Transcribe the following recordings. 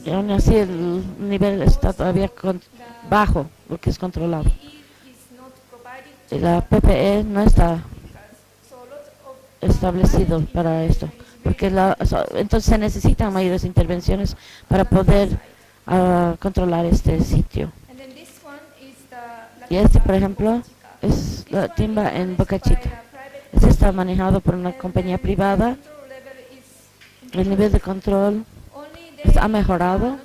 Y aún así el nivel está todavía bajo, porque es controlado. Y la PPE no está establecido para esto, porque entonces se necesitan mayores intervenciones para poder controlar este sitio. Y este, por ejemplo, es la timba en Boca Chica. Este está manejado por una compañía privada. El nivel de control ha mejorado.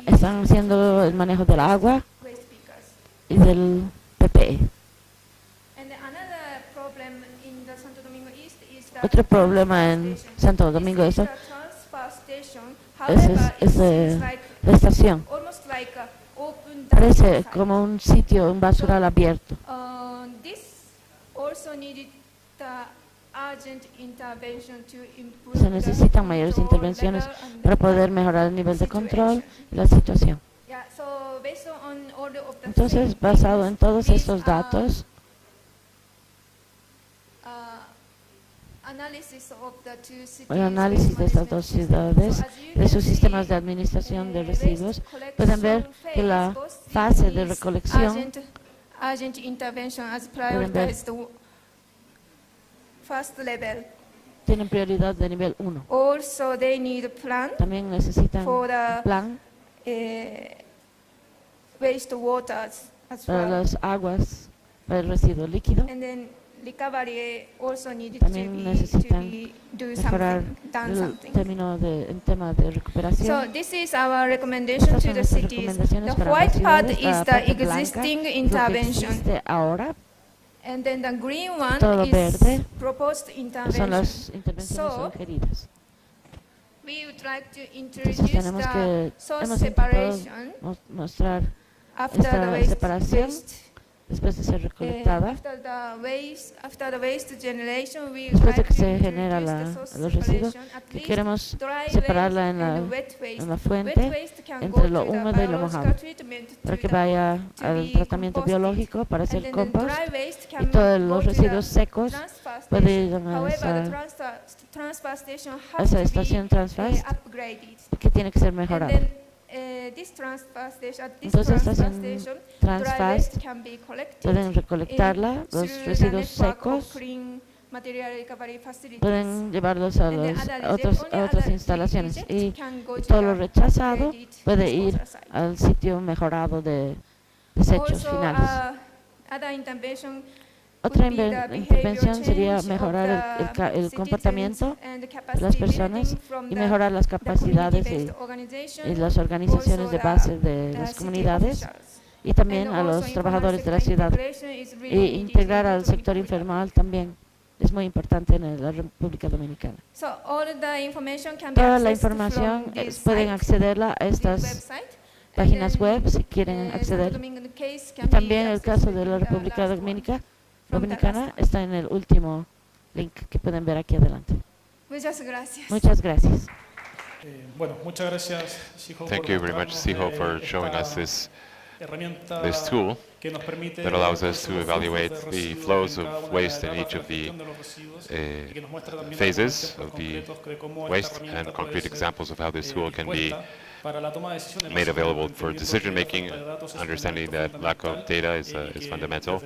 Están haciendo el manejo del agua y del PPE. Otro problema en Santo Domingo Este es la estación. Parece como un sitio, un basural abierto. Se necesitan mayores intervenciones para poder mejorar el nivel de control y la situación. Entonces, basado en todos estos datos, el análisis de estas dos ciudades, de sus sistemas de administración de residuos, pueden ver que la fase de recolección, tienen prioridad de nivel 1. También necesitan un plan para las aguas, para el residuo líquido. También necesitan mejorar el tema de recuperación. This is our recommendation to the cities. The white part is the existing intervention. And then the green one is proposed Son intervention. las intervenciones sugeridas. We would like to Entonces introduce tenemos the que source separation mostrar after the esta separación waste. después de ser recolectada. After the waste generation, we would Después de like que to se genera introduce the source los residuos, separation, at que least queremos dry separarla waste en and wet waste. la Wet fuente waste can entre go lo to the húmedo y lo biological mojado, treatment para to que the- vaya to al be tratamiento composted. biológico para hacer And then the compost, dry waste can y todos go los to residuos the secos transfer pueden station. ir a However, the esa transfer station a has esa to estación be Transfast, upgraded. que tiene que ser And mejorada. then this transfer station, at this Entonces, transfer estación station, dry Transfast waste can be collected pueden recolectarla, los through the residuos network of secos clean material recovery facilities. pueden llevarlos a, And then a otras instalaciones, y can go to todo the lo rechazado upgraded puede ir disposal site. al sitio mejorado de desechos Also, finales. other intervention Otra would be the behavior intervención sería change mejorar of the el citizens comportamiento and the de las capacity personas building from y the mejorar las capacidades community-based organization, y las organizaciones de also base de the las city comunidades, officials. y también And a also los informal trabajadores de la sector ciudad. integration is really Y needed integrar in al Puerto sector Rico. informal también es muy importante en la República Dominicana. So all the information can be Toda la accessed información from this pueden site, accederla a this estas website. And páginas then, web si quieren Santo acceder. Domingo case can Y también be el caso accessed de la in the República last one. Dominicana está en el último link que pueden ver aquí adelante. Muchas gracias. Muchas gracias. Bueno, muchas gracias, Siho, Thank you very much, Siho, for showing us this tool that allows us to evaluate the flows of waste in each of the phases of the waste, and concrete examples of how this tool can be made available for decision making, understanding that lack of data is fundamental,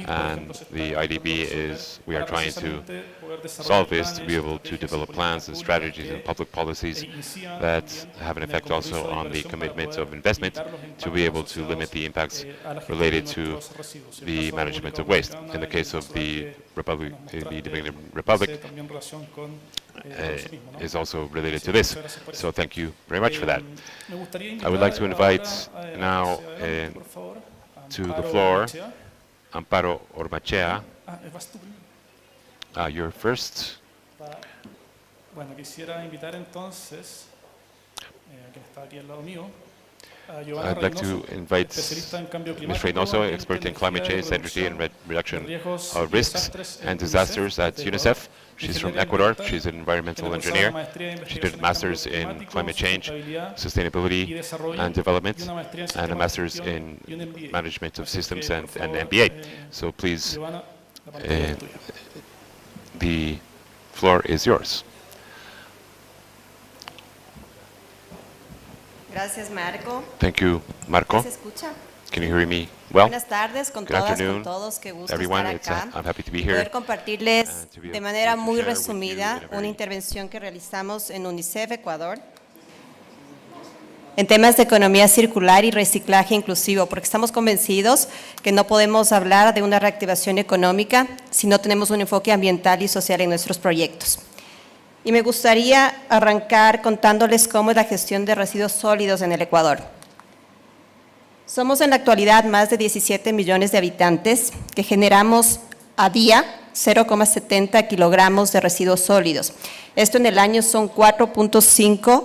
and the IDB is, we are trying to solve this to be able to develop plans and strategies and public policies that have an effect also on the commitment of investment to be able to limit the impacts related to the management of waste. In the case of the Dominican Republic, is also related to this. So thank you very much for that. I would like to invite now to the floor Amparo Ormachea. You're first. Bueno, quisiera invitar entonces, que está aquí al lado mío, I'd like to invite Ms. Reynoso, expert in climate change, energy and reduction of risks and disasters at UNICEF. She's from Ecuador. She's an environmental engineer. She did a master's in climate change, sustainability and development, and a master's in management of systems and MBA. So please, the floor is yours. Gracias, Marco. Thank you, Marco. ¿Se escucha? Can you hear me well? Buenas tardes con Good todas, afternoon, con todos. Qué gusto everyone. estar acá. I'm happy to be here. Poder compartirles to be de able manera to muy share with you resumida in a una very- intervención que realizamos en UNICEF Ecuador en temas de economía circular y reciclaje inclusivo, porque estamos convencidos que no podemos hablar de una reactivación económica si no tenemos un enfoque ambiental y social en nuestros proyectos. Y me gustaría arrancar contándoles cómo es la gestión de residuos sólidos en el Ecuador. Somos en la actualidad más de 17 millones de habitantes que generamos a día 0,70 kilogramos de residuos sólidos. Esto en el año son 4.5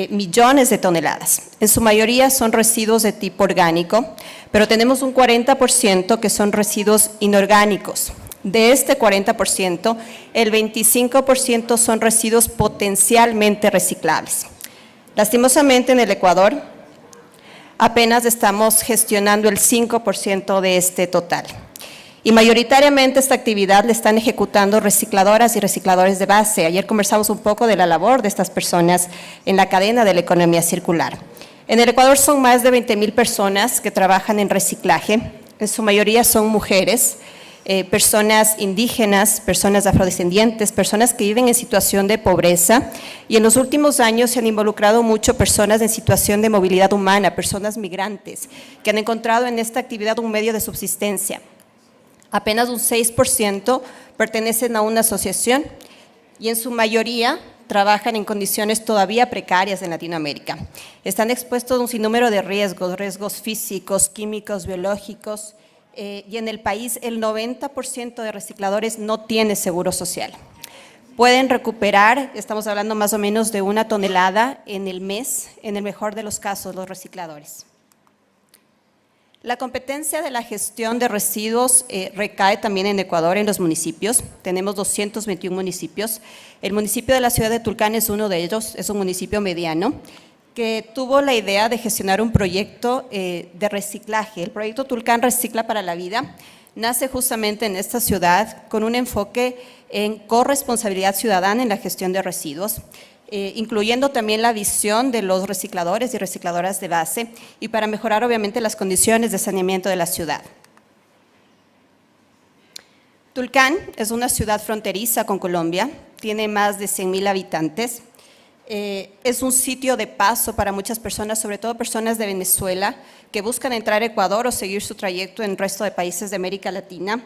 millones de toneladas. En su mayoría son residuos de tipo orgánico, pero tenemos un 40% que son residuos inorgánicos. De este 40%, el 25% son residuos potencialmente reciclables. Lastimosamente en el Ecuador, apenas estamos gestionando el 5% de este total. Y mayoritariamente esta actividad la están ejecutando recicladoras y recicladores de base. Ayer conversamos un poco de la labor de estas personas en la cadena de la economía circular. En el Ecuador son más de 20,000 personas que trabajan en reciclaje. En su mayoría son mujeres, personas indígenas, personas afrodescendientes, personas que viven en situación de pobreza, y en los últimos años se han involucrado mucho personas en situación de movilidad humana, personas migrantes, que han encontrado en esta actividad un medio de subsistencia. Apenas un 6% pertenecen a una asociación y en su mayoría trabajan en condiciones todavía precarias en Latinoamérica. Están expuestos a un sinnúmero de riesgos físicos, químicos, biológicos, y en el país el 90% de recicladores no tiene seguro social. Pueden recuperar, estamos hablando más o menos de 1 tonelada en el mes, en el mejor de los casos, los recicladores. La competencia de la gestión de residuos recae también en Ecuador, en los municipios. Tenemos 221 municipios. El municipio de la ciudad de Tulcán es uno de ellos, es un municipio mediano, que tuvo la idea de gestionar un proyecto de reciclaje. El proyecto Tulcán Recicla para la Vida nace justamente en esta ciudad con un enfoque en corresponsabilidad ciudadana en la gestión de residuos, incluyendo también la visión de los recicladores y recicladoras de base y para mejorar obviamente las condiciones de saneamiento de la ciudad. Tulcán es una ciudad fronteriza con Colombia, tiene más de 100,000 habitantes. Es un sitio de paso para muchas personas, sobre todo personas de Venezuela, que buscan entrar a Ecuador o seguir su trayecto en el resto de países de América Latina,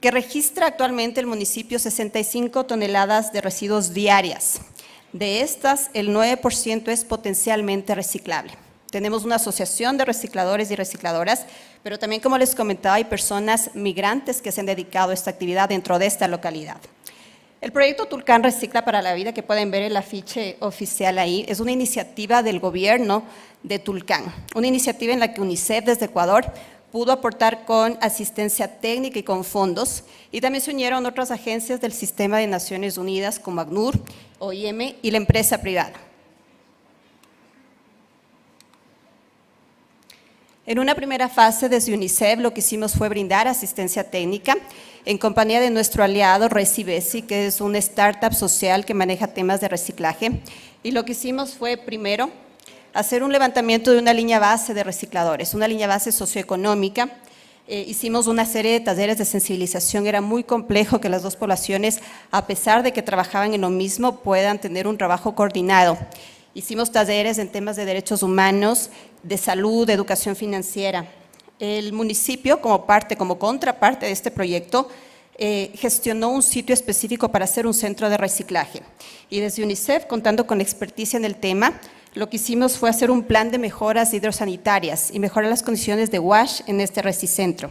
que registra actualmente el municipio 65 toneladas de residuos diarias. De estas, el 9% es potencialmente reciclable. Tenemos una asociación de recicladores y recicladoras, pero también, como les comentaba, hay personas migrantes que se han dedicado a esta actividad dentro de esta localidad. El proyecto Tulcán Recicla para la Vida, que pueden ver el afiche oficial ahí, es una iniciativa del gobierno de Tulcán, una iniciativa en la que UNICEF desde Ecuador pudo aportar con asistencia técnica y con fondos, y también se unieron otras agencias del sistema de Naciones Unidas como ACNUR, OIM y la empresa privada. En una primera fase desde UNICEF lo que hicimos fue brindar asistencia técnica en compañía de nuestro aliado Recibesi, que es una startup social que maneja temas de reciclaje, y lo que hicimos fue primero hacer un levantamiento de una línea base de recicladores, una línea base socioeconómica. Hicimos una serie de talleres de sensibilización. Era muy complejo que las dos poblaciones, a pesar de que trabajaban en lo mismo, puedan tener un trabajo coordinado. Hicimos talleres en temas de derechos humanos, de salud, de educación financiera. El municipio, como contraparte de este proyecto, gestionó un sitio específico para hacer un centro de reciclaje. Y desde UNICEF, contando con experticia en el tema, lo que hicimos fue hacer un plan de mejoras hidrosanitarias y mejorar las condiciones de wash en este recicentro.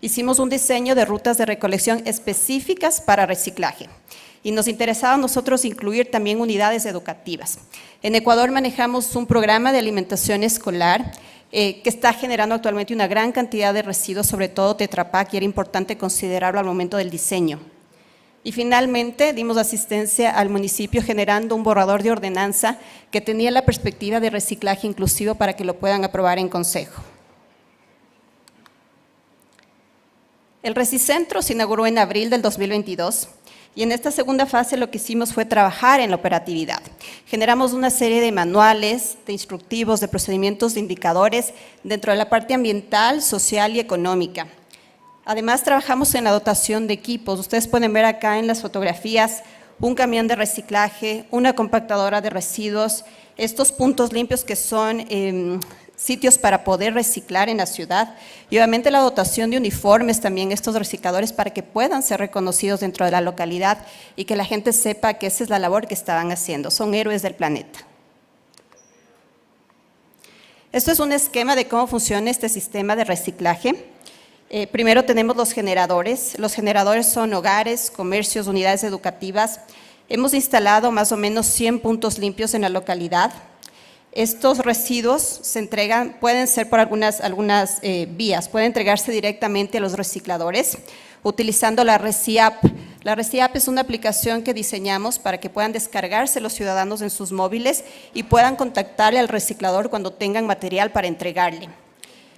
Hicimos un diseño de rutas de recolección específicas para reciclaje. Y nos interesaba a nosotros incluir también unidades educativas. En Ecuador manejamos un programa de alimentación escolar que está generando actualmente una gran cantidad de residuos, sobre todo Tetra Pak, y era importante considerarlo al momento del diseño. Y finalmente dimos asistencia al municipio generando un borrador de ordenanza que tenía la perspectiva de reciclaje inclusivo para que lo puedan aprobar en consejo. El Recicentro se inauguró en abril del 2022 Y en esta segunda fase lo que hicimos fue trabajar en la operatividad. Generamos una serie de manuales, de instructivos, de procedimientos, de indicadores dentro de la parte ambiental, social y económica. Además, trabajamos en la dotación de equipos. Ustedes pueden ver acá en las fotografías un camión de reciclaje, una compactadora de residuos, estos puntos limpios que son sitios para poder reciclar en la ciudad y obviamente la dotación de uniformes también, estos recicladores para que puedan ser reconocidos dentro de la localidad y que la gente sepa que esa es la labor que estaban haciendo, son héroes del planeta. Esto es un esquema de cómo funciona este sistema de reciclaje. Primero tenemos los generadores son hogares, comercios, unidades educativas. Hemos instalado más o menos 100 puntos limpios en la localidad. Estos residuos se entregan, pueden ser por algunas vías, pueden entregarse directamente a los recicladores utilizando la ReciApp. La ReciApp es una aplicación que diseñamos para que puedan descargarse los ciudadanos en sus móviles y puedan contactarle al reciclador cuando tengan material para entregarle.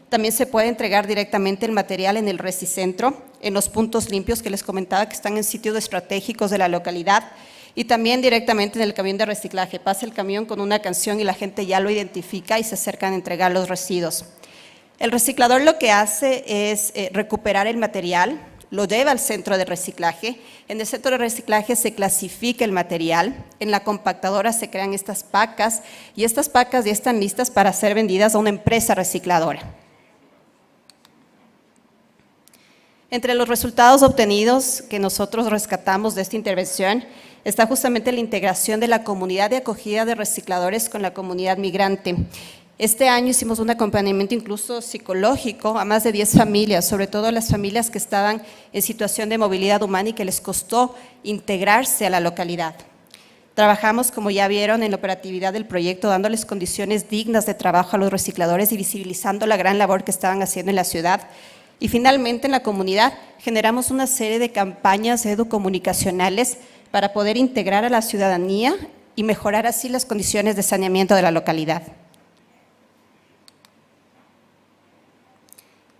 También se puede entregar directamente el material en el Recicentro, en los puntos limpios que les comentaba que están en sitios estratégicos de la localidad y también directamente en el camión de reciclaje. Pasa el camión con una canción y la gente ya lo identifica y se acercan a entregar los residuos. El reciclador lo que hace es recuperar el material, lo lleva al centro de reciclaje. En el centro de reciclaje se clasifica el material, en la compactadora se crean estas pacas y estas pacas ya están listas para ser vendidas a una empresa recicladora. Entre los resultados obtenidos que nosotros rescatamos de esta intervención está justamente la integración de la comunidad de acogida de recicladores con la comunidad migrante. Este año hicimos un acompañamiento incluso psicológico a más de 10 familias, sobre todo las familias que estaban en situación de movilidad humana y que les costó integrarse a la localidad. Trabajamos, como ya vieron, en la operatividad del proyecto, dándoles condiciones dignas de trabajo a los recicladores y visibilizando la gran labor que estaban haciendo en la ciudad. Y finalmente en la comunidad generamos una serie de campañas educomunicacionales para poder integrar a la ciudadanía y mejorar así las condiciones de saneamiento de la localidad.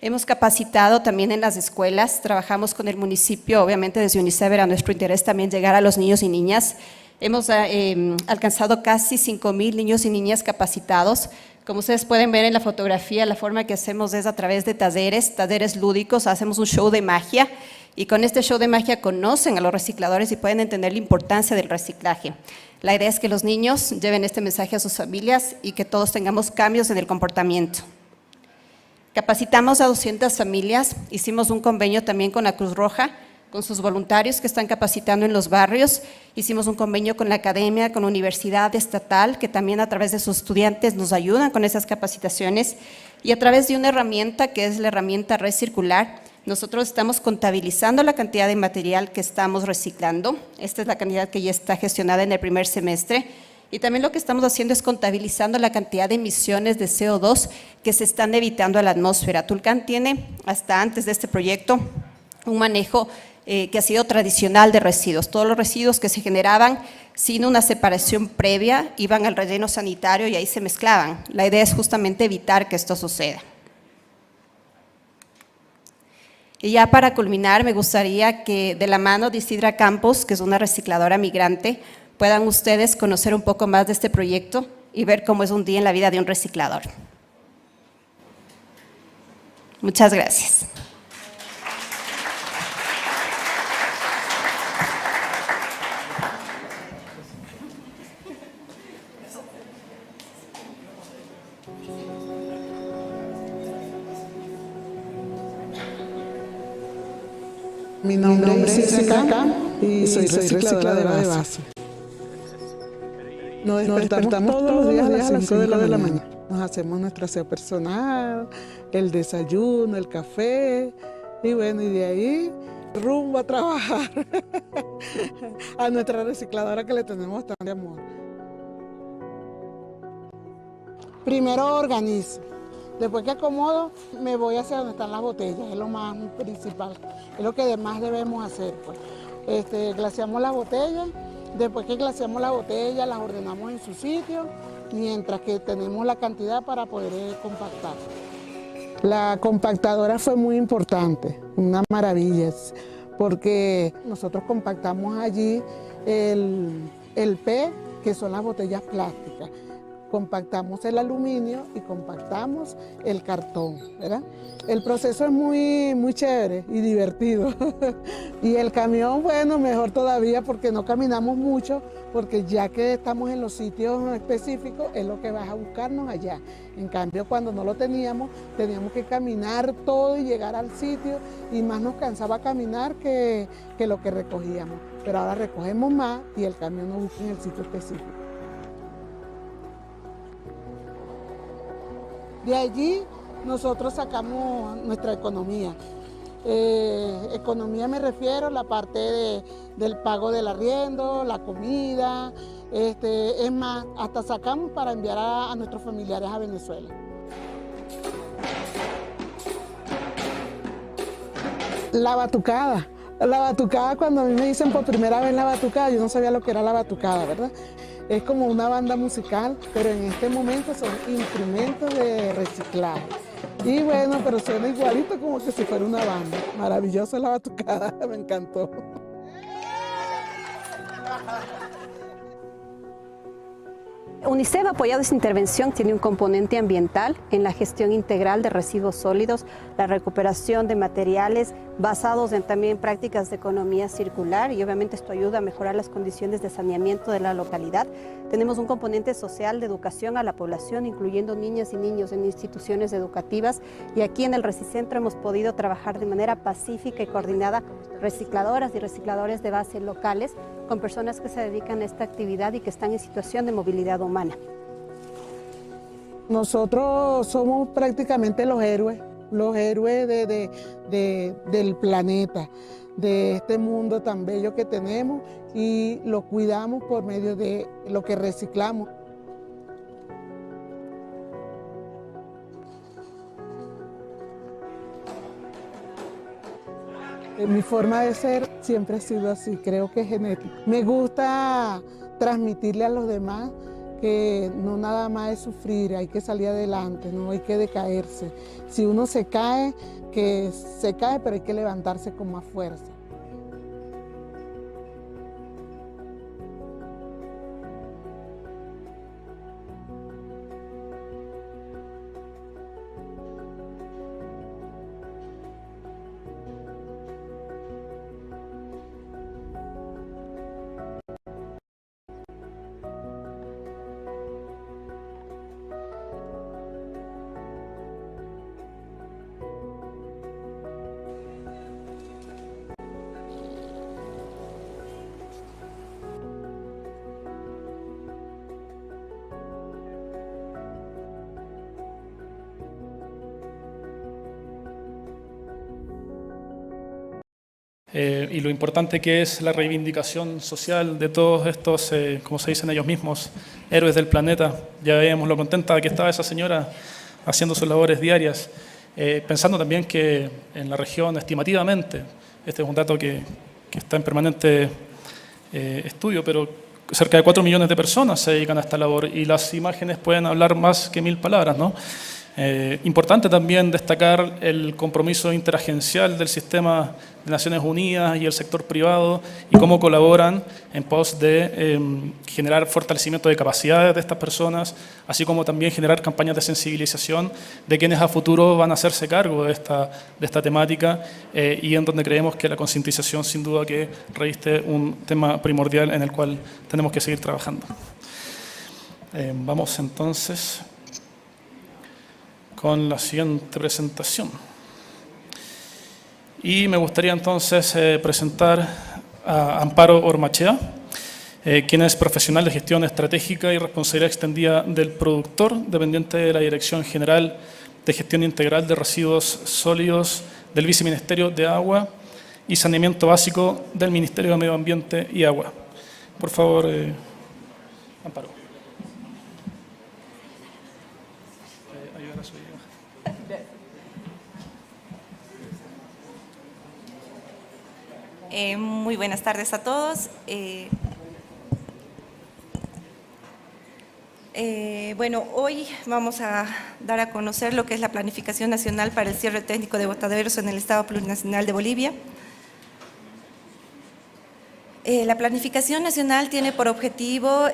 Hemos capacitado también en las escuelas, trabajamos con el municipio, obviamente desde UNICEF era nuestro interés también llegar a los niños y niñas. Hemos alcanzado casi 5,000 niños y niñas capacitados. Como ustedes pueden ver en la fotografía, la forma que hacemos es a través de talleres lúdicos, hacemos un show de magia y con este show de magia conocen a los recicladores y pueden entender la importancia del reciclaje. La idea es que los niños lleven este mensaje a sus familias y que todos tengamos cambios en el comportamiento. Capacitamos a 200 familias, hicimos un convenio también con la Cruz Roja, con sus voluntarios que están capacitando en los barrios. Hicimos un convenio con la academia, con la universidad estatal, que también a través de sus estudiantes nos ayudan con esas capacitaciones. Y a través de una herramienta que es la herramienta Recircular, nosotros estamos contabilizando la cantidad de material que estamos reciclando. Esta es la cantidad que ya está gestionada en el primer semestre. Y también lo que estamos haciendo es contabilizando la cantidad de emisiones de CO2 que se están evitando a la atmósfera. Tulcán tiene, hasta antes de este proyecto, un manejo que ha sido tradicional de residuos. Todos los residuos que se generaban sin una separación previa iban al relleno sanitario y ahí se mezclaban. La idea es justamente evitar que esto suceda. Y ya para culminar, me gustaría que de la mano de Isidra Campos, que es una recicladora migrante, puedan ustedes conocer un poco más de este proyecto y ver cómo es un día en la vida de un reciclador. Muchas gracias. Mi nombre es Jessica y soy recicladora de base. Nos despertamos todos los días a las 5 de la mañana. Nos hacemos nuestro aseo personal, el desayuno, el café y bueno, y de ahí rumbo a trabajar a nuestra recicladora que le tenemos bastante amor. Primero organizo. Después que acomodo, me voy hacia donde están las botellas, es lo más principal, es lo que más debemos hacer. Pues. Glaseamos las botellas, después que glaseamos las botellas, las ordenamos en su sitio, mientras que tenemos la cantidad para poder compactar. La compactadora fue muy importante, una maravilla, porque nosotros compactamos allí el PET, que son las botellas plásticas. Compactamos el aluminio y compactamos el cartón, ¿verdad? El proceso es muy chévere y divertido. Y el camión, bueno, mejor todavía porque no caminamos mucho, porque ya que estamos en los sitios específicos, es lo que vas a buscarnos allá. En cambio, cuando no lo teníamos que caminar todo y llegar al sitio, y más nos cansaba caminar que lo que recogíamos. Pero ahora recogemos más y el camión nos busca en el sitio específico. De allí nosotros sacamos nuestra economía. Economía me refiero a la parte del pago del arriendo, la comida, es más, hasta sacamos para enviar a nuestros familiares a Venezuela. La batucada. La batucada, cuando a mí me dicen por primera vez la batucada, yo no sabía lo que era la batucada, ¿verdad? Es como una banda musical, pero en este momento son instrumentos de reciclaje. Y bueno, pero suena igualito como que si fuera una banda. Maravillosa la batucada, me encantó. UNICEF, apoyado esta intervención, tiene un componente ambiental en la gestión integral de residuos sólidos, la recuperación de materiales basados en también prácticas de economía circular, y obviamente esto ayuda a mejorar las condiciones de saneamiento de la localidad. Tenemos un componente social de educación a la población, incluyendo niñas y niños en instituciones educativas, y aquí en el Recicentro hemos podido trabajar de manera pacífica y coordinada recicladoras y recicladores de base locales con personas que se dedican a esta actividad y que están en situación de movilidad humana. Nosotros somos prácticamente los héroes del planeta, de este mundo tan bello que tenemos, y lo cuidamos por medio de lo que reciclamos. Mi forma de ser siempre ha sido así, creo que es genético. Me gusta transmitirle a los demás que no nada más es sufrir, hay que salir adelante, no hay que decaerse. Si uno se cae, que se cae, pero hay que levantarse con más fuerza. Y lo importante que es la reivindicación social de todos estos, como se dicen ellos mismos, héroes del planeta. Ya veíamos lo contenta que estaba esa señora haciendo sus labores diarias, pensando también que en la región, estimativamente, este es un dato que está en permanente estudio, pero cerca de 4 millones de personas se dedican a esta labor, y las imágenes pueden hablar más que 1000 palabras, ¿no? Importante también destacar el compromiso interagencial del sistema de Naciones Unidas y el sector privado, y cómo colaboran en pos de generar fortalecimiento de capacidades de estas personas, así como también generar campañas de sensibilización de quienes a futuro van a hacerse cargo de esta temática, y en donde creemos que la concientización sin duda que reviste un tema primordial en el cual tenemos que seguir trabajando. Vamos entonces con la siguiente presentación. Y me gustaría entonces presentar a Amparo Ormachea, quien es profesional de gestión estratégica y responsabilidad extendida del productor, dependiente de la Dirección General de Gestión Integral de Residuos Sólidos del Viceministerio de Agua y Saneamiento Básico del Ministerio de Medio Ambiente y Agua. Por favor, Amparo. Muy buenas tardes a todos. Bueno, hoy vamos a dar a conocer lo que es la Planificación Nacional para el Cierre Técnico de Botaderos en el Estado Plurinacional de Bolivia. La planificación nacional tiene por objetivo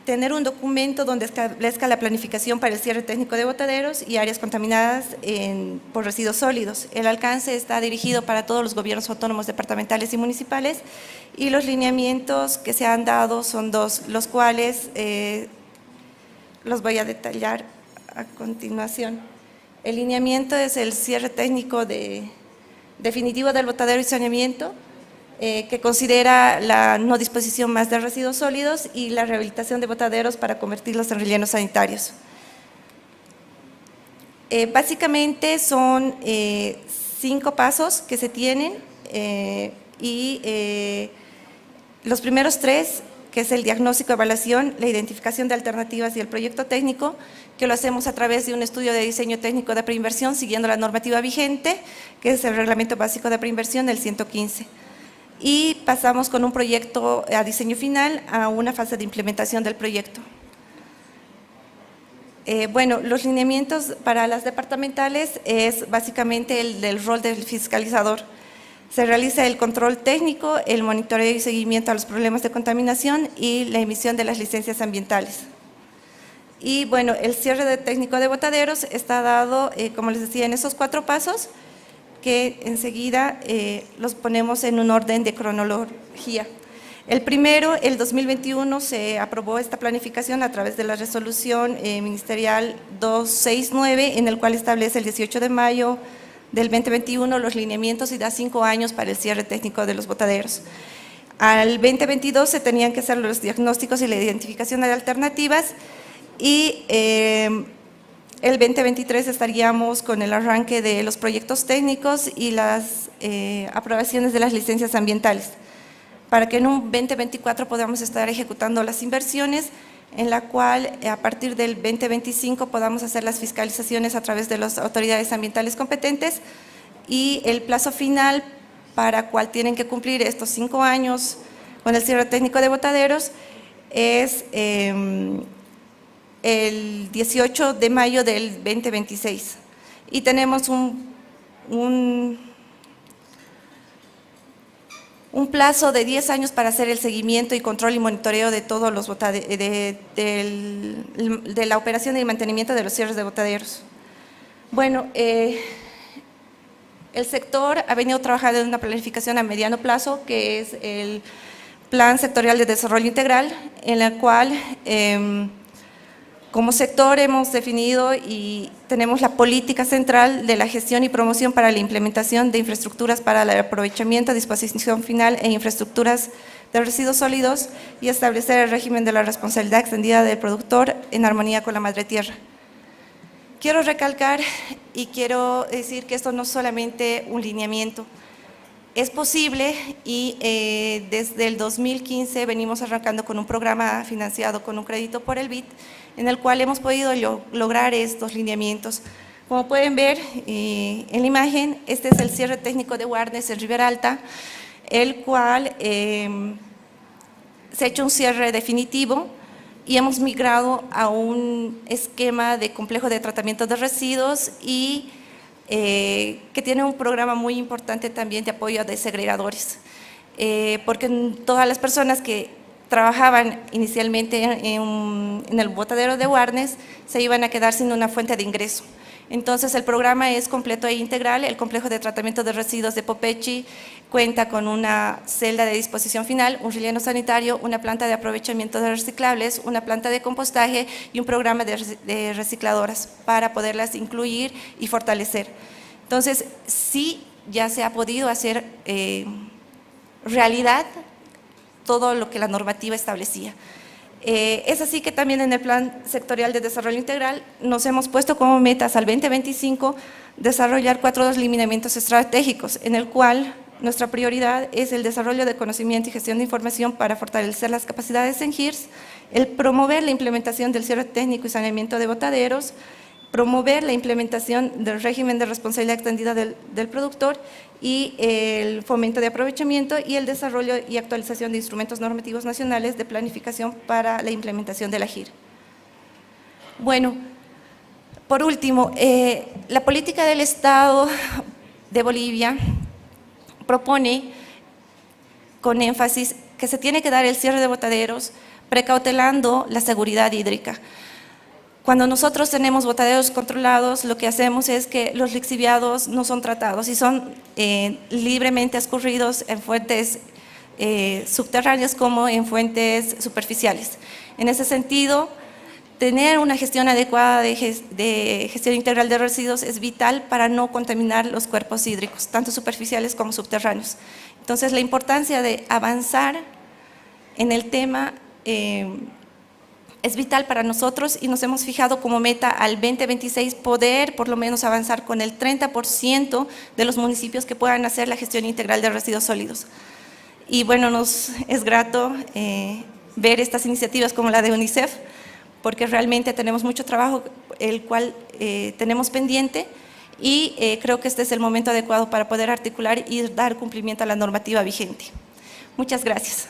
tener un documento donde establezca la planificación para el cierre técnico de botaderos y áreas contaminadas por residuos sólidos. El alcance está dirigido para todos los gobiernos autónomos departamentales y municipales y los lineamientos que se han dado son dos, los cuales los voy a detallar a continuación. El lineamiento es el cierre técnico definitivo del botadero y saneamiento, que considera la no disposición más de residuos sólidos y la rehabilitación de botaderos para convertirlos en rellenos sanitarios. Básicamente son 5 pasos que se tienen y los primeros 3, que es el diagnóstico, evaluación, la identificación de alternativas y el proyecto técnico, que lo hacemos a través de un estudio de diseño técnico de preinversión siguiendo la normativa vigente, que es el Reglamento Básico de Preinversión, el 115. Y pasamos con un proyecto a diseño final a una fase de implementación del proyecto. Bueno, los lineamientos para las departamentales es básicamente el del rol del fiscalizador. Se realiza el control técnico, el monitoreo y seguimiento a los problemas de contaminación y la emisión de las licencias ambientales. Y bueno, el cierre técnico de botaderos está dado, como les decía, en esos 4 pasos, que enseguida los ponemos en un orden de cronología. El primero, el 2021, se aprobó esta planificación a través de la resolución ministerial 269, en el cual establece el 18 de mayo del 2021 los lineamientos y da 5 años para el cierre técnico de los botaderos. Al 2022 se tenían que hacer los diagnósticos y la identificación de alternativas y el 2023 estaríamos con el arranque de los proyectos técnicos y las aprobaciones de las licencias ambientales, para que en un 2024 podamos estar ejecutando las inversiones, en la cual a partir del 2025 podamos hacer las fiscalizaciones a través de las autoridades ambientales competentes y el plazo final para cual tienen que cumplir estos 5 años con el cierre técnico de botaderos es el 18 de mayo del 2026 y tenemos un plazo de 10 años para hacer el seguimiento y control y monitoreo de todos los de la operación y mantenimiento de los cierres de botaderos. Bueno, el sector ha venido trabajando en una planificación a mediano plazo, que es el Plan Sectorial de Desarrollo Integral, en la cual como sector hemos definido y tenemos la política central de la gestión y promoción para la implementación de infraestructuras para el aprovechamiento, disposición final e infraestructuras de residuos sólidos y establecer el régimen de la responsabilidad extendida del productor en armonía con la madre tierra. Quiero recalcar y quiero decir que esto no es solamente un lineamiento, es posible y desde el 2015 venimos arrancando con un programa financiado con un crédito por el BID, en el cual hemos podido lograr estos lineamientos. Como pueden ver en la imagen, este es el cierre técnico de Warnes en Ribera Alta, el cual se ha hecho un cierre definitivo y hemos migrado a un esquema de complejo de tratamiento de residuos y que tiene un programa muy importante también de apoyo a desegregadores, porque todas las personas que trabajaban inicialmente en el botadero de Warnes se iban a quedar sin una fuente de ingreso. Entonces el programa es completo e integral. El complejo de tratamiento de residuos de Popechi cuenta con una celda de disposición final, un relleno sanitario, una planta de aprovechamiento de reciclables, una planta de compostaje y un programa de recicladoras para poderlas incluir y fortalecer. Entonces sí, ya se ha podido hacer realidad todo lo que la normativa establecía. Es así que también en el Plan Sectorial de Desarrollo Integral nos hemos puesto como metas al 2025 desarrollar 4 lineamientos estratégicos, en el cual nuestra prioridad es el desarrollo de conocimiento y gestión de información para fortalecer las capacidades en GIRS, el promover la implementación del cierre técnico y saneamiento de botaderos, promover la implementación del régimen de responsabilidad extendida del productor y el fomento de aprovechamiento y el desarrollo y actualización de instrumentos normativos nacionales de planificación para la implementación de la GIR. Bueno, por último, la política del Estado de Bolivia propone con énfasis que se tiene que dar el cierre de botaderos, precautelando la seguridad hídrica. Cuando nosotros tenemos botaderos controlados, lo que hacemos es que los lixiviados no son tratados y son libremente escurridos en fuentes subterráneas como en fuentes superficiales. En ese sentido, tener una gestión adecuada de gestión integral de residuos es vital para no contaminar los cuerpos hídricos, tanto superficiales como subterráneos. Entonces, la importancia de avanzar en el tema es vital para nosotros y nos hemos fijado como meta al 2026 poder por lo menos avanzar con el 30% de los municipios que puedan hacer la gestión integral de residuos sólidos. Y bueno, nos es grato ver estas iniciativas como la de UNICEF, porque realmente tenemos mucho trabajo, el cual tenemos pendiente y creo que este es el momento adecuado para poder articular y dar cumplimiento a la normativa vigente. Muchas gracias.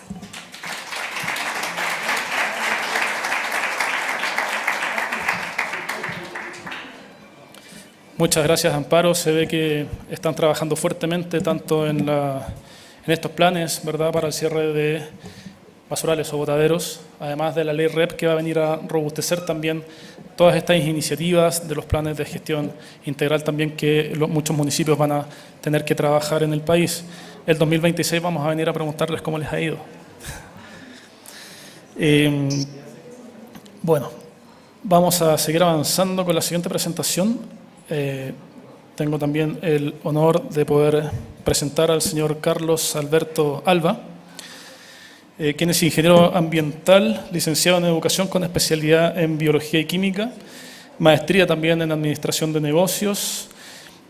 Muchas gracias, Amparo. Se ve que están trabajando fuertemente tanto en estos planes, ¿verdad?, para el cierre de basurales o botaderos, además de la ley REP que va a venir a robustecer también todas estas iniciativas de los planes de gestión integral también que muchos municipios van a tener que trabajar en el país. El 2026 vamos a venir a preguntarles cómo les ha ido. Bueno, vamos a seguir avanzando con la siguiente presentación. Tengo también el honor de poder presentar al señor Carlos Alberto Alba, quien es ingeniero ambiental, licenciado en educación con especialidad en biología y química, maestría también en administración de negocios,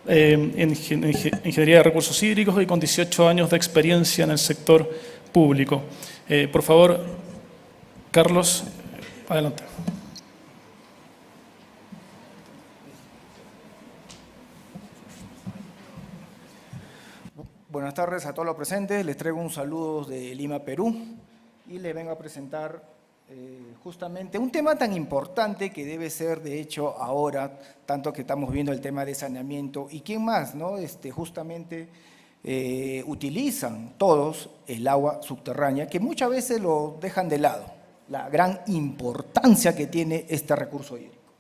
en ingeniería de recursos hídricos y con 18 años de experiencia en el sector público. Por favor, Carlos, adelante. Buenas tardes a todos los presentes. Les traigo un saludo de Lima, Perú, y les vengo a presentar justamente un tema tan importante que debe ser, de hecho, ahora, tanto que estamos viendo el tema de saneamiento, y quién más, ¿no? Justamente utilizan todos el agua subterránea, que muchas veces lo dejan de lado, la gran importancia que tiene este recurso hídrico,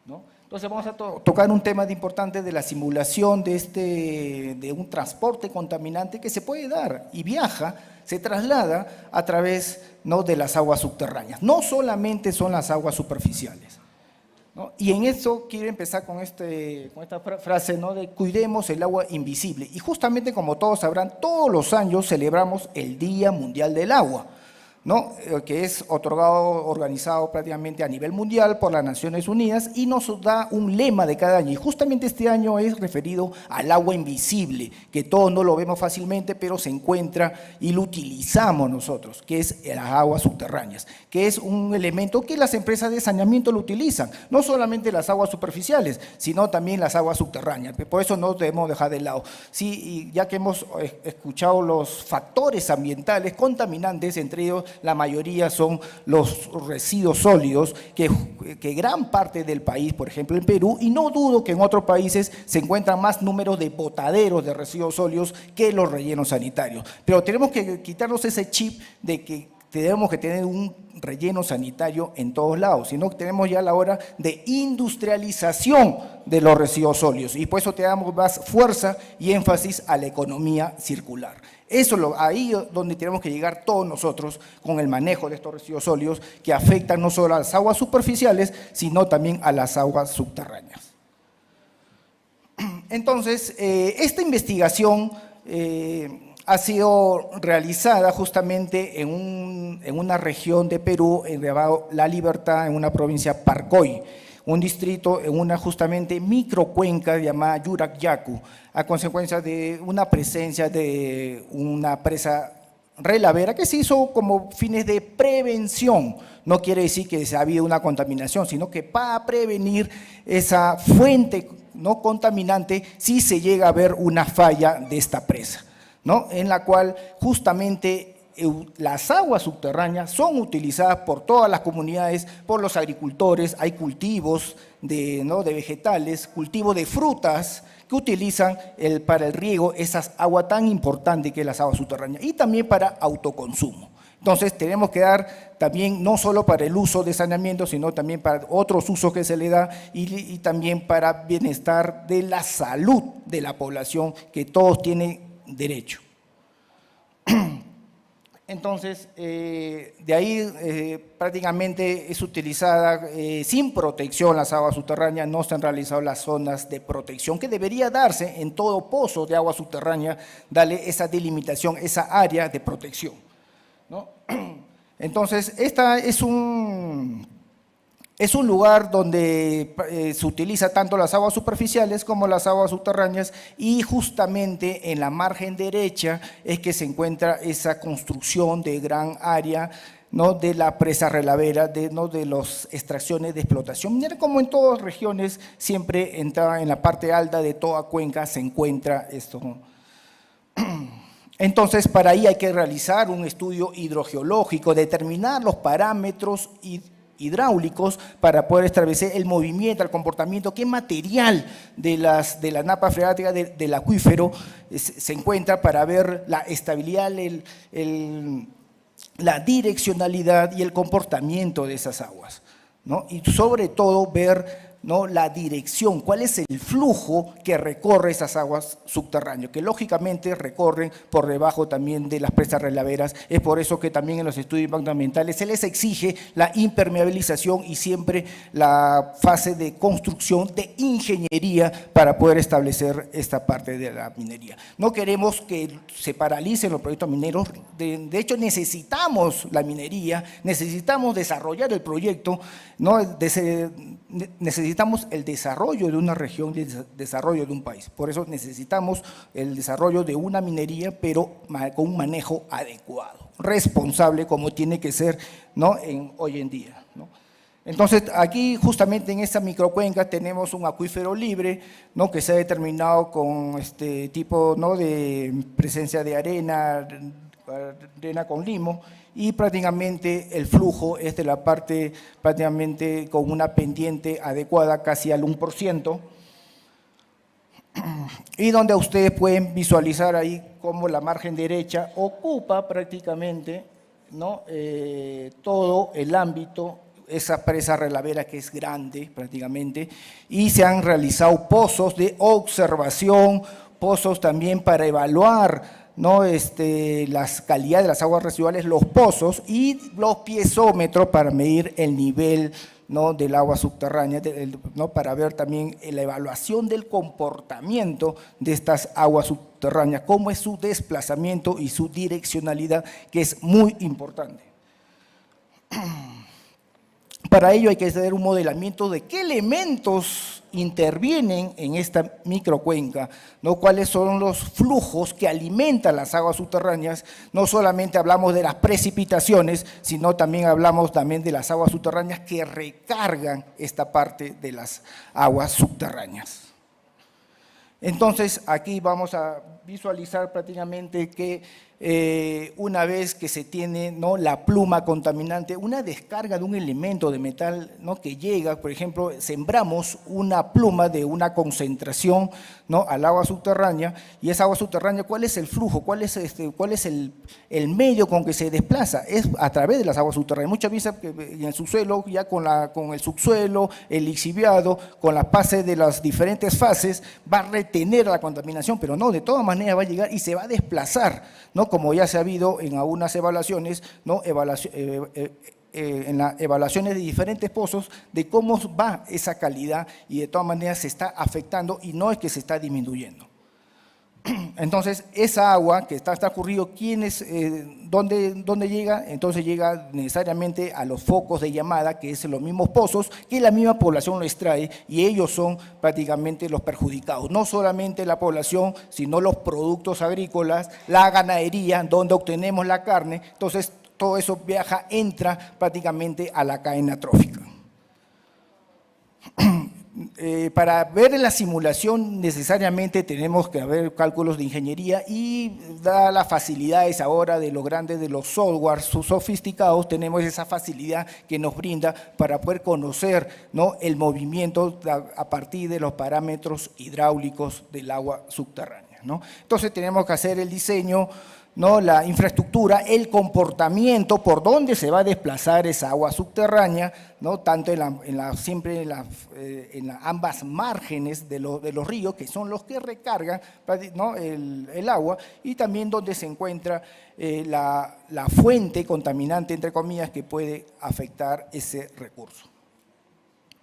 ¿no? Entonces vamos a tocar un tema importante de la simulación de un transporte contaminante que se puede dar y viaja, se traslada a través, ¿no?, de las aguas subterráneas. No solamente son las aguas superficiales, ¿no? Y en eso quiero empezar con esta frase, ¿no?, de cuidemos el agua invisible. Y justamente, como todos sabrán, todos los años celebramos el Día Mundial del Agua, ¿no?, que es organizado prácticamente a nivel mundial por las Naciones Unidas y nos da un lema de cada año. Y justamente este año es referido al agua invisible, que todos no lo vemos fácilmente, pero se encuentra y lo utilizamos nosotros, que es las aguas subterráneas, que es un elemento que las empresas de saneamiento lo utilizan, no solamente las aguas superficiales, sino también las aguas subterráneas. Por eso no debemos dejar de lado. Sí, y ya que hemos escuchado los factores ambientales contaminantes, entre ellos la mayoría son los residuos sólidos, que gran parte del país, por ejemplo en Perú, y no dudo que en otros países se encuentran más números de botaderos de residuos sólidos que los rellenos sanitarios. Pero tenemos que quitarnos ese chip de que tenemos que tener un relleno sanitario en todos lados, sino que tenemos ya la hora de industrialización de los residuos sólidos, y por eso te damos más fuerza y énfasis a la economía circular. Eso es ahí donde tenemos que llegar todos nosotros con el manejo de estos residuos sólidos que afectan no solo a las aguas superficiales, sino también a las aguas subterráneas. Entonces, esta investigación ha sido realizada justamente en una región de Perú, en La Libertad, en una provincia Parcoy, un distrito en una justamente microcuenca llamada Yuracyacu, a consecuencia de una presencia de una presa relavera que se hizo como fines de prevención. No quiere decir que se ha habido una contaminación, sino que para prevenir esa fuente no contaminante si se llega a ver una falla de esta presa, ¿no?, en la cual justamente las aguas subterráneas son utilizadas por todas las comunidades, por los agricultores, hay cultivos de vegetales, cultivos de frutas que utilizan para el riego esas aguas tan importantes que es las aguas subterráneas y también para autoconsumo. Entonces tenemos que dar también no solo para el uso de saneamiento, sino también para otros usos que se le da y también para bienestar de la salud de la población que todos tienen derecho. Entonces, de ahí prácticamente es utilizada sin protección las aguas subterráneas, no se han realizado las zonas de protección que debería darse en todo pozo de agua subterránea, darle esa delimitación, esa área de protección, ¿no? Entonces, esta es un lugar donde se utiliza tanto las aguas superficiales como las aguas subterráneas y justamente en la margen derecha es que se encuentra esa construcción de gran área, ¿no?, de la presa relavera, de las extracciones de explotación minera, como en todas regiones, siempre en la parte alta de toda cuenca se encuentra esto. Entonces, para ahí hay que realizar un estudio hidrogeológico, determinar los parámetros hidráulicos para poder establecer el movimiento, el comportamiento, qué material de la napa freática del acuífero se encuentra para ver la estabilidad, la direccionalidad y el comportamiento de esas aguas, ¿no? Y sobre todo ver, ¿no?, la dirección, cuál es el flujo que recorre esas aguas subterráneas, que lógicamente recorren por debajo también de las presas relaveras. Es por eso que también en los estudios de impacto ambientales se les exige la impermeabilización y siempre la fase de construcción de ingeniería para poder establecer esta parte de la minería. No queremos que se paralicen los proyectos mineros, de hecho necesitamos la minería, necesitamos desarrollar el proyecto, ¿no?, necesitamos el desarrollo de una región, el desarrollo de un país. Por eso necesitamos el desarrollo de una minería, pero con un manejo adecuado, responsable, como tiene que ser, ¿no?, hoy en día, ¿no? Entonces, aquí justamente en esta microcuenca tenemos un acuífero libre, ¿no?, que se ha determinado con este tipo, ¿no?, de presencia de arena con limo, y prácticamente el flujo es de la parte prácticamente con una pendiente adecuada casi al 1%, y donde ustedes pueden visualizar ahí cómo la margen derecha ocupa prácticamente, ¿no?, todo el ámbito, esa presa relavera que es grande prácticamente, y se han realizado pozos de observación, pozos también para evaluar, ¿no?, las calidades de las aguas residuales, los pozos y los piezómetros para medir el nivel, ¿no?, del agua subterránea, ¿no?, para ver también la evaluación del comportamiento de estas aguas subterráneas, cómo es su desplazamiento y su direccionalidad, que es muy importante. Para ello hay que hacer un modelamiento de qué elementos intervienen en esta microcuenca, ¿no?, cuáles son los flujos que alimentan las aguas subterráneas. No solamente hablamos de las precipitaciones, sino también hablamos de las aguas subterráneas que recargan esta parte de las aguas subterráneas. Entonces, aquí vamos a visualizar prácticamente que una vez que se tiene, ¿no?, la pluma contaminante, una descarga de un elemento de metal, ¿no?, que llega, por ejemplo, sembramos una pluma de una concentración, ¿no?, al agua subterránea, y esa agua subterránea, ¿cuál es el flujo? ¿Cuál es el medio con que se desplaza? Es a través de las aguas subterráneas. Muchas veces en el subsuelo, ya con el subsuelo, el lixiviado, con la fase de las diferentes fases, va a retener la contaminación, pero no, de todas maneras va a llegar y se va a desplazar, ¿no?, como ya se ha habido en algunas evaluaciones, ¿no?, en las evaluaciones de diferentes pozos, de cómo va esa calidad, y de todas maneras se está afectando y no es que se está disminuyendo. Entonces, esa agua que está escurrido, ¿dónde llega? Entonces llega necesariamente a los focos de llamada, que es los mismos pozos, que la misma población lo extrae, y ellos son prácticamente los perjudicados. No solamente la población, sino los productos agrícolas, la ganadería, donde obtenemos la carne. Entonces, todo eso entra prácticamente a la cadena trófica. Para ver la simulación necesariamente tenemos que haber cálculos de ingeniería y dadas las facilidades ahora de los grandes, de los softwares sofisticados, tenemos esa facilidad que nos brinda para poder conocer, ¿no?, el movimiento a partir de los parámetros hidráulicos del agua subterránea, ¿no? Entonces tenemos que hacer el diseño, ¿no?, la infraestructura, el comportamiento, por dónde se va a desplazar esa agua subterránea, ¿no?, tanto siempre en ambas márgenes de los ríos, que son los que recargan, ¿no?, el agua, y también donde se encuentra la fuente contaminante, entre comillas, que puede afectar ese recurso,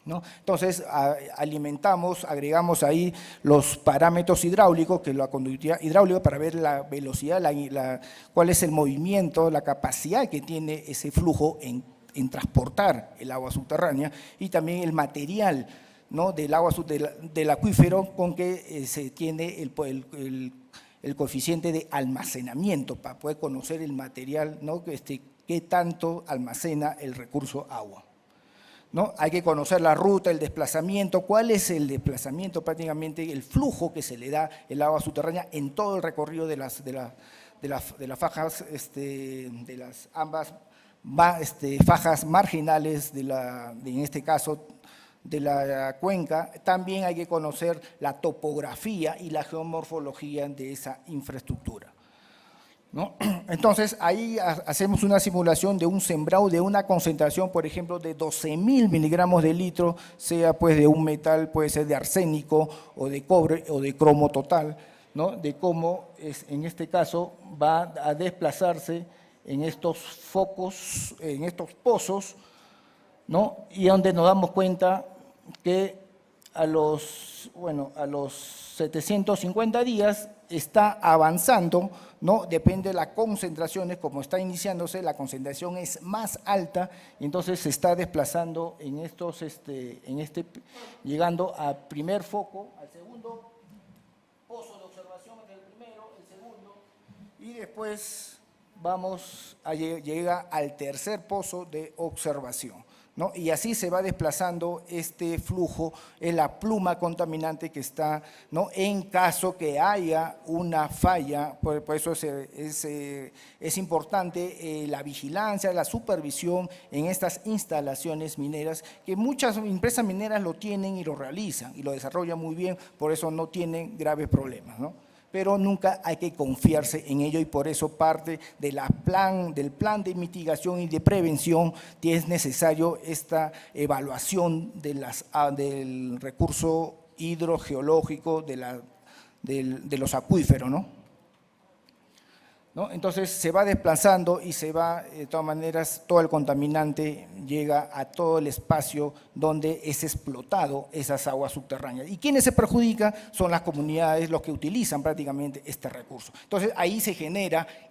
¿no? Entonces, agregamos ahí los parámetros hidráulicos, que es la conductividad hidráulica, para ver la velocidad, cuál es el movimiento, la capacidad que tiene ese flujo en transportar el agua subterránea, y también el material, ¿no?, del agua del acuífero con que se tiene el coeficiente de almacenamiento, para poder conocer el material, ¿no?, qué tanto almacena el recurso agua, ¿no? Hay que conocer la ruta, el desplazamiento, cuál es el desplazamiento, prácticamente el flujo que se le da el agua subterránea en todo el recorrido de las fajas, de las ambas fajas marginales, en este caso de la cuenca. También hay que conocer la topografía y la geomorfología de esa infraestructura, ¿no? Entonces, ahí hacemos una simulación de un sembrado de una concentración, por ejemplo, de 12.000 miligramos de litro, sea pues de un metal, puede ser de arsénico o de cobre o de cromo total, ¿no?, de cómo en este caso va a desplazarse en estos focos, en estos pozos, ¿no?, y donde nos damos cuenta que a los 750 días está avanzando, ¿no? Depende de las concentraciones, como está iniciándose, la concentración es más alta, y entonces se está desplazando en estos, llegando al primer foco, al segundo pozo de observación, el primero, el segundo, y después llega al tercer pozo de observación, ¿no? Y así se va desplazando este flujo en la pluma contaminante que está, ¿no?, en caso que haya una falla. Por eso es importante la vigilancia, la supervisión en estas instalaciones mineras, que muchas empresas mineras lo tienen y lo realizan y lo desarrollan muy bien, por eso no tienen graves problemas, ¿no? Pero nunca hay que confiarse en ello, y por eso parte del plan de mitigación y de prevención es necesario esta evaluación del recurso hidrogeológico de los acuíferos, ¿no? Entonces se va desplazando y se va, de todas maneras, todo el contaminante llega a todo el espacio donde es explotado esas aguas subterráneas. ¿Y quiénes se perjudican? Son las comunidades, los que utilizan prácticamente este recurso. Entonces ahí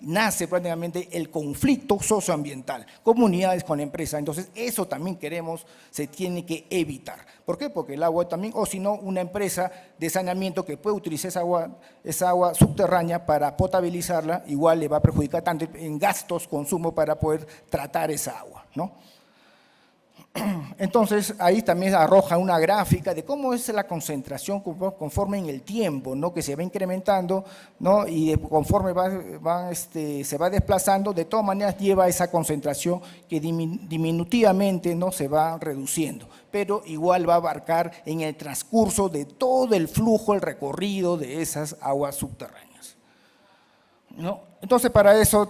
nace prácticamente el conflicto socioambiental, comunidades con empresas. Entonces eso también se tiene que evitar. ¿Por qué? Porque el agua también, o si no, una empresa de saneamiento que puede utilizar esa agua subterránea para potabilizarla, igual le va a perjudicar tanto en gastos, consumo para poder tratar esa agua, ¿no? Entonces, ahí también arroja una gráfica de cómo es la concentración conforme en el tiempo, ¿no?, que se va incrementando, ¿no?, y conforme se va desplazando, de todas maneras lleva esa concentración que diminutivamente, ¿no?, se va reduciendo, pero igual va a abarcar en el transcurso de todo el flujo, el recorrido de esas aguas subterráneas, ¿no? Entonces, para eso,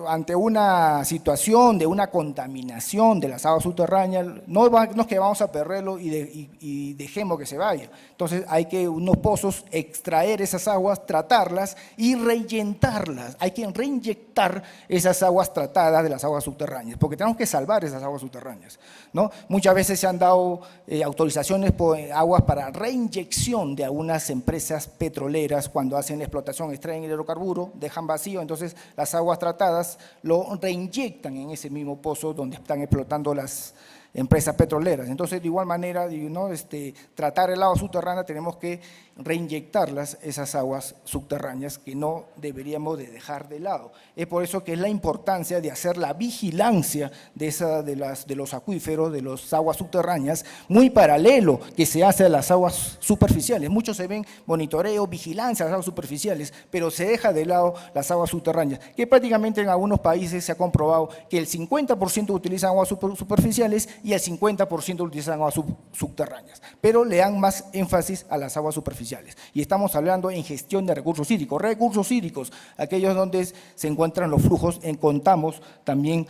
ante una situación de una contaminación de las aguas subterráneas, no es que vamos a perderlo y dejemos que se vaya. Entonces, hay que unos pozos extraer esas aguas, tratarlas y reinyectarlas. Hay que reinyectar esas aguas tratadas de las aguas subterráneas, porque tenemos que salvar esas aguas subterráneas, ¿no? Muchas veces se han dado autorizaciones por aguas para reinyección de algunas empresas petroleras cuando hacen la explotación, extraen el hidrocarburo, dejan vacío, entonces las aguas tratadas lo reinyectan en ese mismo pozo donde están explotando las empresas petroleras. Entonces, de igual manera, ¿no?, tratar el agua subterránea tenemos que reinyectarlas, esas aguas subterráneas que no deberíamos de dejar de lado. Es por eso que es la importancia de hacer la vigilancia de los acuíferos, de las aguas subterráneas, muy paralelo que se hace a las aguas superficiales. Muchos se ven monitoreo, vigilancia a las aguas superficiales, pero se deja de lado las aguas subterráneas, que prácticamente en algunos países se ha comprobado que el 50% utilizan aguas superficiales y el 50% utilizan aguas subterráneas, pero le dan más énfasis a las aguas superficiales. Y estamos hablando en gestión de recursos hídricos, aquellos donde se encuentran los flujos, contamos también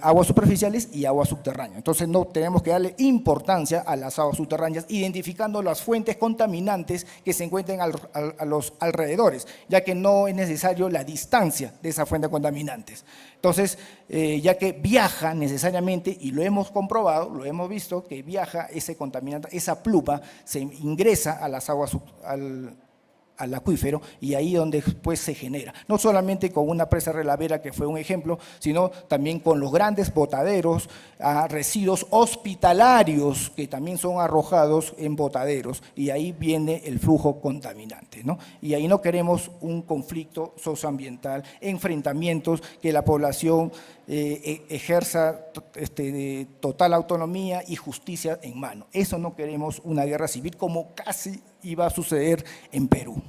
aguas superficiales y aguas subterráneas. Entonces no tenemos que darle importancia a las aguas subterráneas, identificando las fuentes contaminantes que se encuentren a los alrededores, ya que no es necesario la distancia de esa fuente contaminantes. Entonces, ya que viaja necesariamente, y lo hemos comprobado, lo hemos visto, que viaja ese contaminante, esa pluma se ingresa a las aguas, al acuífero, y ahí donde después se genera. No solamente con una presa relavera, que fue un ejemplo, sino también con los grandes botaderos, residuos hospitalarios que también son arrojados en botaderos, y ahí viene el flujo contaminante, ¿no? Y ahí no queremos un conflicto socioambiental, enfrentamientos, que la población ejerza total autonomía y justicia en mano. Eso no queremos, una guerra civil como casi iba a suceder en Perú,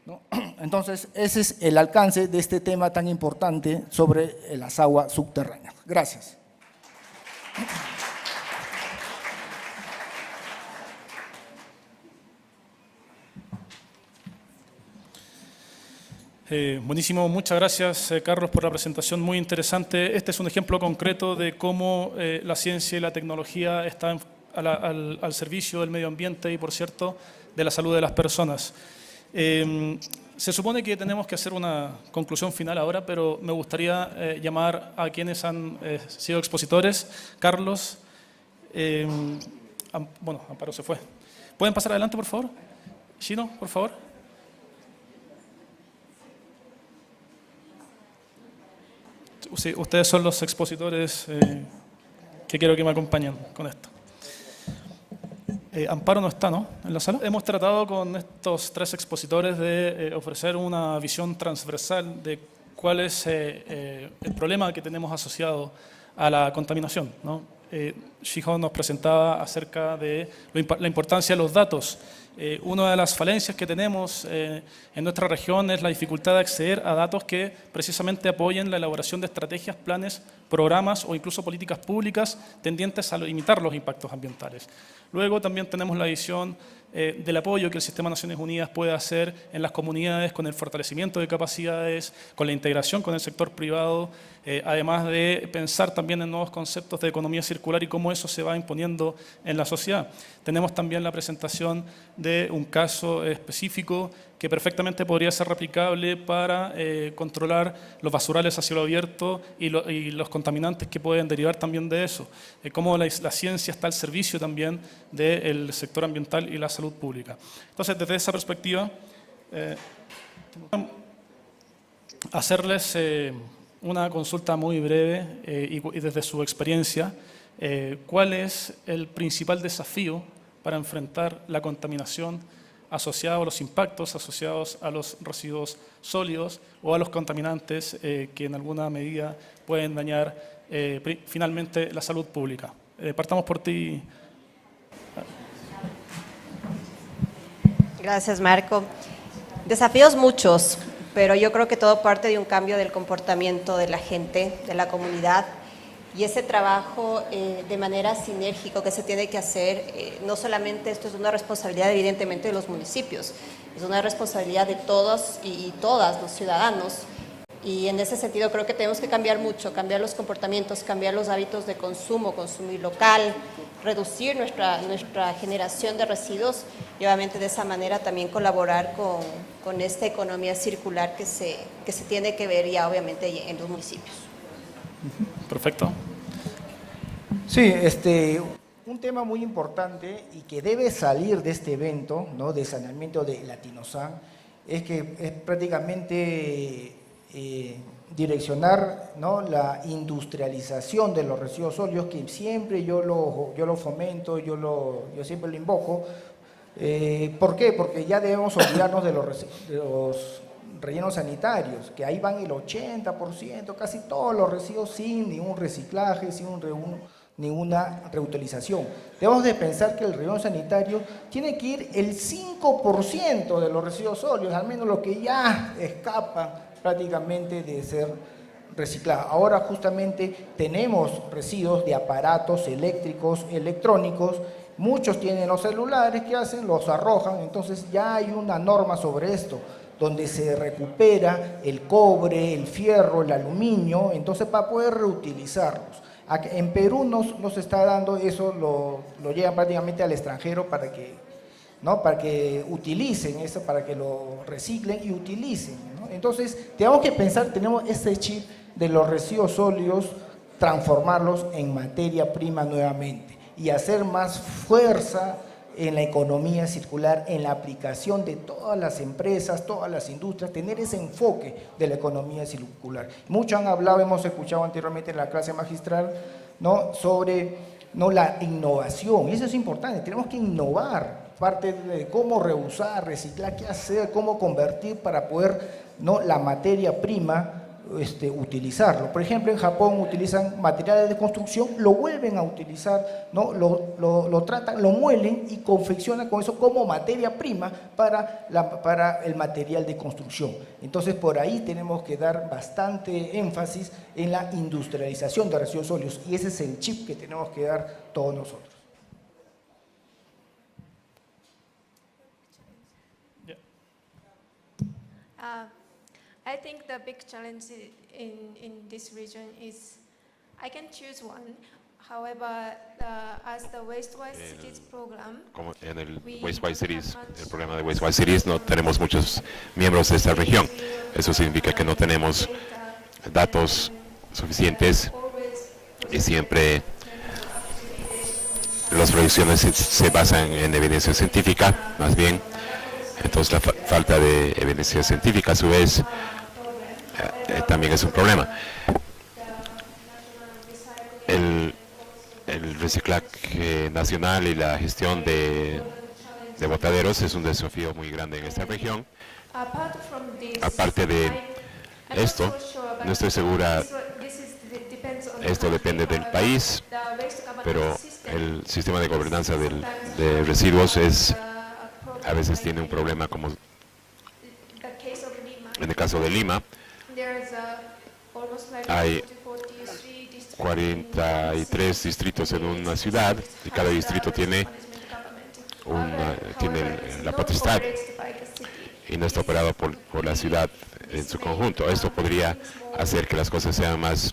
¿no? Entonces, ese es el alcance de este tema tan importante sobre las aguas subterráneas. Gracias. Buenísimo, muchas gracias Carlos por la presentación, muy interesante. Este es un ejemplo concreto de cómo la ciencia y la tecnología están al servicio del medio ambiente y, por cierto, de la salud de las personas. Se supone que tenemos que hacer una conclusión final ahora, pero me gustaría llamar a quienes han sido expositores. Carlos, bueno, Amparo se fue. ¿Pueden pasar adelante, por favor? Shino, por favor. Sí, ustedes son los expositores que quiero que me acompañen con esto. Amparo no está, ¿no?, en la sala. Hemos tratado con estos tres expositores de ofrecer una visión transversal de cuál es el problema que tenemos asociado a la contaminación, ¿no? Shiho nos presentaba acerca de la importancia de los datos. Una de las falencias que tenemos en nuestra región es la dificultad de acceder a datos que precisamente apoyen la elaboración de estrategias, planes, programas o incluso políticas públicas tendientes a limitar los impactos ambientales. Luego también tenemos la visión del apoyo que el Sistema de Naciones Unidas puede hacer en las comunidades con el fortalecimiento de capacidades, con la integración con el sector privado, además de pensar también en nuevos conceptos de economía circular y cómo eso se va imponiendo en la sociedad. Tenemos también la presentación de un caso específico que perfectamente podría ser replicable para controlar los basurales a cielo abierto y los contaminantes que pueden derivar también de eso. Cómo la ciencia está al servicio también del sector ambiental y la salud pública. Entonces, desde esa perspectiva, hacerles una consulta muy breve y desde su experiencia, ¿cuál es el principal desafío para enfrentar la contaminación asociada a los impactos asociados a los residuos sólidos o a los contaminantes que en alguna medida pueden dañar finalmente la salud pública? Partamos por ti. Gracias, Marco. Desafíos muchos, pero yo creo que todo parte de un cambio del comportamiento de la gente, de la comunidad, y ese trabajo de manera sinérgica que se tiene que hacer, no solamente esto es una responsabilidad evidentemente de los municipios, es una responsabilidad de todos y todas los ciudadanos, y en ese sentido creo que tenemos que cambiar mucho, cambiar los comportamientos, cambiar los hábitos de consumo, consumir local, reducir nuestra generación de residuos y obviamente de esa manera también colaborar con esta economía circular que se tiene que ver ya obviamente en los municipios. Perfecto. Sí, un tema muy importante y que debe salir de este evento, ¿no?, de saneamiento de Latinosan, es que es prácticamente direccionar, ¿no?, la industrialización de los residuos sólidos, que siempre yo lo fomento, yo siempre lo invoco, ¿Por qué? Porque ya debemos olvidarnos de los rellenos sanitarios, que ahí van el 80%, casi todos los residuos sin ningún reciclaje, sin ninguna reutilización. Debemos de pensar que el relleno sanitario tiene que ir el 5% de los residuos sólidos, al menos lo que ya escapan prácticamente de ser reciclados. Ahora justamente tenemos residuos de aparatos eléctricos, electrónicos, muchos tienen los celulares, ¿qué hacen? Los arrojan, entonces ya hay una norma sobre esto, donde se recupera el cobre, el fierro, el aluminio, entonces para poder reutilizarlos. En Perú no se está dando eso, lo llevan prácticamente al extranjero para que utilicen eso, para que lo reciclen y utilicen, ¿no? Entonces tenemos que pensar, tenemos ese chip de los residuos sólidos, transformarlos en materia prima nuevamente y hacer más fuerza en la economía circular, en la aplicación de todas las empresas, todas las industrias, tener ese enfoque de la economía circular. Muchos han hablado, hemos escuchado anteriormente en la clase magistral, ¿no?, sobre la innovación, y eso es importante, tenemos que innovar, parte de cómo reusar, reciclar, qué hacer, cómo convertir para poder, ¿no?, la materia prima, utilizarlo. Por ejemplo, en Japón utilizan materiales de construcción, lo vuelven a utilizar, ¿no? Lo tratan, lo muelen y confeccionan con eso como materia prima para el material de construcción. Entonces, por ahí tenemos que dar bastante énfasis en la industrialización de residuos sólidos y ese es el chip que tenemos que dar todos nosotros. I think the big challenge in this region is I can choose one. However, as the Waste-Wise Cities program, como en el Waste-Wise Cities, el programa de Waste-Wise Cities, no tenemos muchos miembros de esta región. Eso significa que no tenemos datos suficientes y siempre las revisiones se basan en evidencia científica, más bien. Entonces la falta de evidencia científica a su vez también es un problema. El reciclaje nacional y la gestión de botaderos es un desafío muy grande en esta región. Aparte de esto, no estoy segura, esto depende del país, pero el sistema de gobernanza de residuos a veces tiene un problema, como en el caso de Lima, hay 43 distritos en una ciudad y cada distrito tiene la potestad y no está operado por la ciudad en su conjunto. Esto podría hacer que las cosas sean más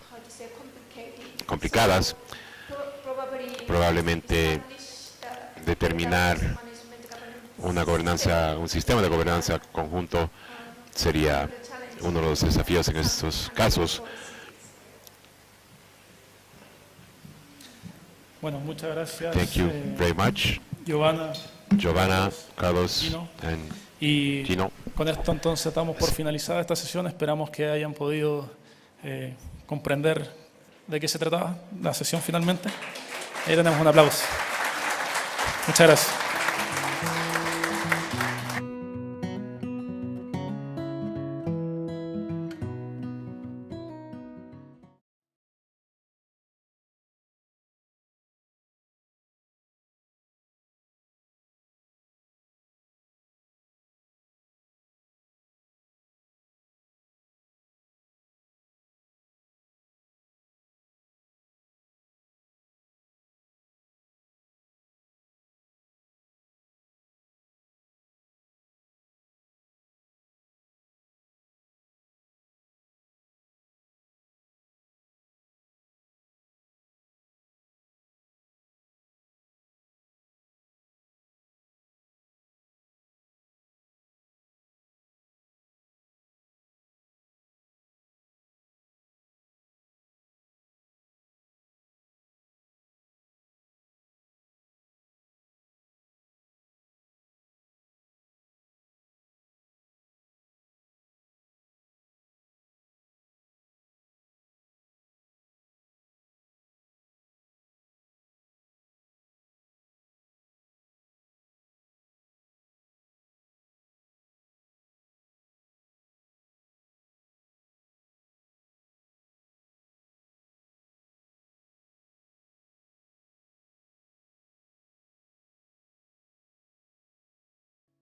complicadas. Probablemente determinar un sistema de gobernanza conjunto sería uno de los desafíos en estos casos. Bueno, muchas gracias. Thank you very much. Giovanna, Carlos, y Gino. Con esto entonces damos por finalizada esta sesión. Esperamos que hayan podido comprender de qué se trataba la sesión finalmente. Ahí tenemos un aplauso. Muchas gracias.